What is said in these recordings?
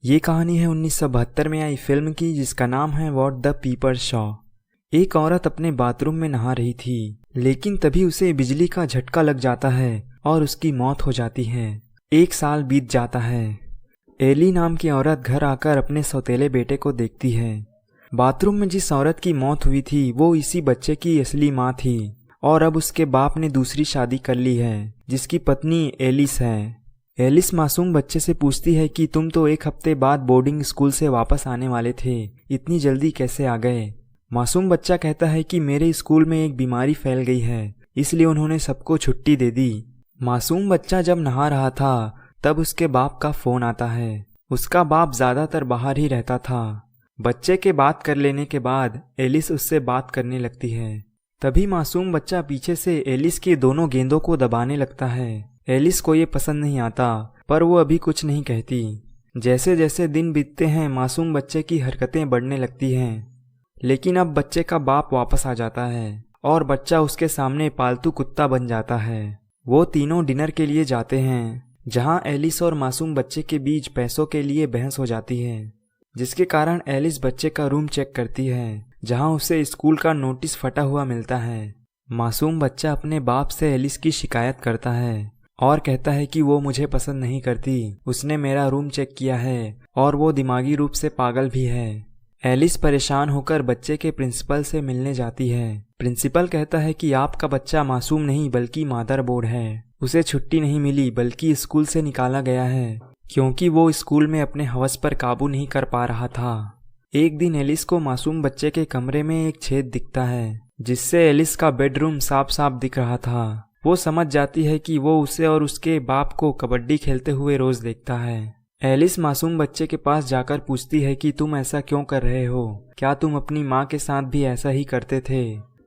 ये कहानी है 1972 में आई फिल्म की, जिसका नाम है व्हाट द पीपल सॉ। एक औरत अपने बाथरूम में नहा रही थी, लेकिन तभी उसे बिजली का झटका लग जाता है और उसकी मौत हो जाती है। 1 साल बीत जाता है। एली नाम की औरत घर आकर अपने सौतेले बेटे को देखती है। बाथरूम में जिस औरत की मौत हुई थी वो इसी बच्चे की असली माँ थी, और अब उसके बाप ने दूसरी शादी कर ली है, जिसकी पत्नी एलिस है। एलिस मासूम बच्चे से पूछती है कि तुम तो 1 हफ्ते बाद बोर्डिंग स्कूल से वापस आने वाले थे, इतनी जल्दी कैसे आ गए? मासूम बच्चा कहता है कि मेरे स्कूल में एक बीमारी फैल गई है, इसलिए उन्होंने सबको छुट्टी दे दी। मासूम बच्चा जब नहा रहा था तब उसके बाप का फोन आता है। उसका बाप ज्यादातर बाहर ही रहता था। बच्चे के बात कर लेने के बाद एलिस उससे बात करने लगती है। तभी मासूम बच्चा पीछे से एलिस के दोनों गेंदों को दबाने लगता है। एलिस को ये पसंद नहीं आता, पर वो अभी कुछ नहीं कहती। जैसे जैसे दिन बीतते हैं मासूम बच्चे की हरकतें बढ़ने लगती हैं। लेकिन अब बच्चे का बाप वापस आ जाता है और बच्चा उसके सामने पालतू कुत्ता बन जाता है। वो तीनों डिनर के लिए जाते हैं, जहां एलिस और मासूम बच्चे के बीच पैसों के लिए बहस हो जाती है, जिसके कारण एलिस बच्चे का रूम चेक करती है, जहां उसे स्कूल का नोटिस फटा हुआ मिलता है। मासूम बच्चा अपने बाप से एलिस की शिकायत करता है और कहता है कि वो मुझे पसंद नहीं करती, उसने मेरा रूम चेक किया है और वो दिमागी रूप से पागल भी है। एलिस परेशान होकर बच्चे के प्रिंसिपल से मिलने जाती है। प्रिंसिपल कहता है कि आपका बच्चा मासूम नहीं बल्कि मादरबोर्ड है। उसे छुट्टी नहीं मिली बल्कि स्कूल से निकाला गया है, क्योंकि वो स्कूल में अपने हवस पर काबू नहीं कर पा रहा था। एक दिन एलिस को मासूम बच्चे के कमरे में एक छेद दिखता है, जिससे एलिस का बेडरूम साफ साफ दिख रहा था। वो समझ जाती है कि वो उसे और उसके बाप को कबड्डी खेलते हुए रोज देखता है। एलिस मासूम बच्चे के पास जाकर पूछती है कि तुम ऐसा क्यों कर रहे हो? क्या तुम अपनी माँ के साथ भी ऐसा ही करते थे?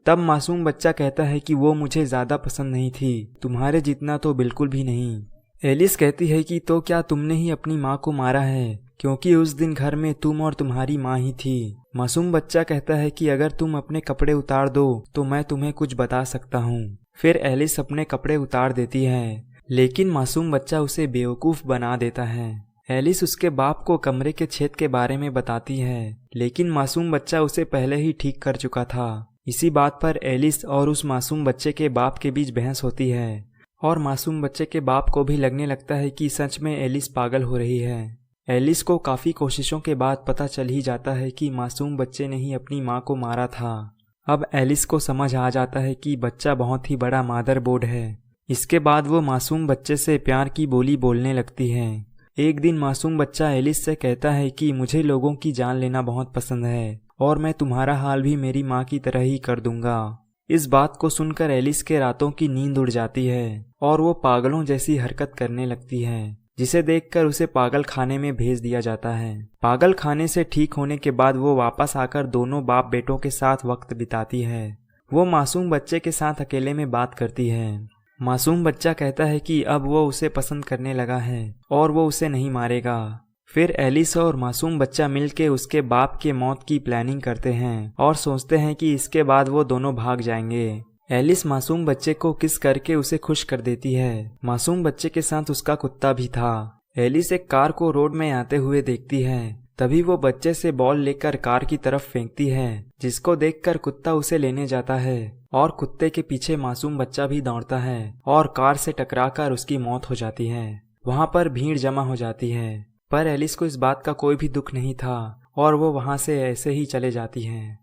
तब मासूम बच्चा कहता है कि वो मुझे ज्यादा पसंद नहीं थी, तुम्हारे जितना तो बिल्कुल भी नहीं। एलिस कहती है कि तो क्या तुमने ही अपनी माँ को मारा है, क्योंकि उस दिन घर में तुम और तुम्हारी माँ ही थी। मासूम बच्चा कहता है कि अगर तुम अपने कपड़े उतार दो तो मैं तुम्हें कुछ बता सकता हूँ। फिर एलिस अपने कपड़े उतार देती है, लेकिन मासूम बच्चा उसे बेवकूफ बना देता है। एलिस उसके बाप को कमरे के छेद के बारे में बताती है, लेकिन मासूम बच्चा उसे पहले ही ठीक कर चुका था। इसी बात पर एलिस और उस मासूम बच्चे के बाप के बीच बहस होती है, और मासूम बच्चे के बाप को भी लगने लगता है कि सच में एलिस पागल हो रही है। एलिस को काफी कोशिशों के बाद पता चल ही जाता है कि मासूम बच्चे ने ही अपनी माँ को मारा था। अब एलिस को समझ आ जाता है कि बच्चा बहुत ही बड़ा मादरबोर्ड है। इसके बाद वो मासूम बच्चे से प्यार की बोली बोलने लगती है। एक दिन मासूम बच्चा एलिस से कहता है कि मुझे लोगों की जान लेना बहुत पसंद है और मैं तुम्हारा हाल भी मेरी माँ की तरह ही कर दूंगा। इस बात को सुनकर एलिस के रातों की नींद उड़ जाती है और वो पागलों जैसी हरकत करने लगती है, जिसे देखकर उसे पागल खाने में भेज दिया जाता है। पागल खाने से ठीक होने के बाद वो वापस आकर दोनों बाप बेटों के साथ वक्त बिताती है। वो मासूम बच्चे के साथ अकेले में बात करती है। मासूम बच्चा कहता है कि अब वो उसे पसंद करने लगा है और वो उसे नहीं मारेगा। फिर एलिस और मासूम बच्चा मिलके उसके बाप के मौत की प्लानिंग करते हैं और सोचते हैं कि इसके बाद वो दोनों भाग जाएंगे। एलिस मासूम बच्चे को किस करके उसे खुश कर देती है। मासूम बच्चे के साथ उसका कुत्ता भी था। एलिस एक कार को रोड में आते हुए देखती है। तभी वो बच्चे से बॉल लेकर कार की तरफ फेंकती है, जिसको देखकर कुत्ता उसे लेने जाता है और कुत्ते के पीछे मासूम बच्चा भी दौड़ता है और कार से टकराकर उसकी मौत हो जाती है। वहाँ पर भीड़ जमा हो जाती है, पर एलिस को इस बात का कोई भी दुख नहीं था और वो वहाँ से ऐसे ही चले जाती है।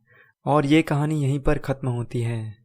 और ये कहानी यहीं पर खत्म होती है।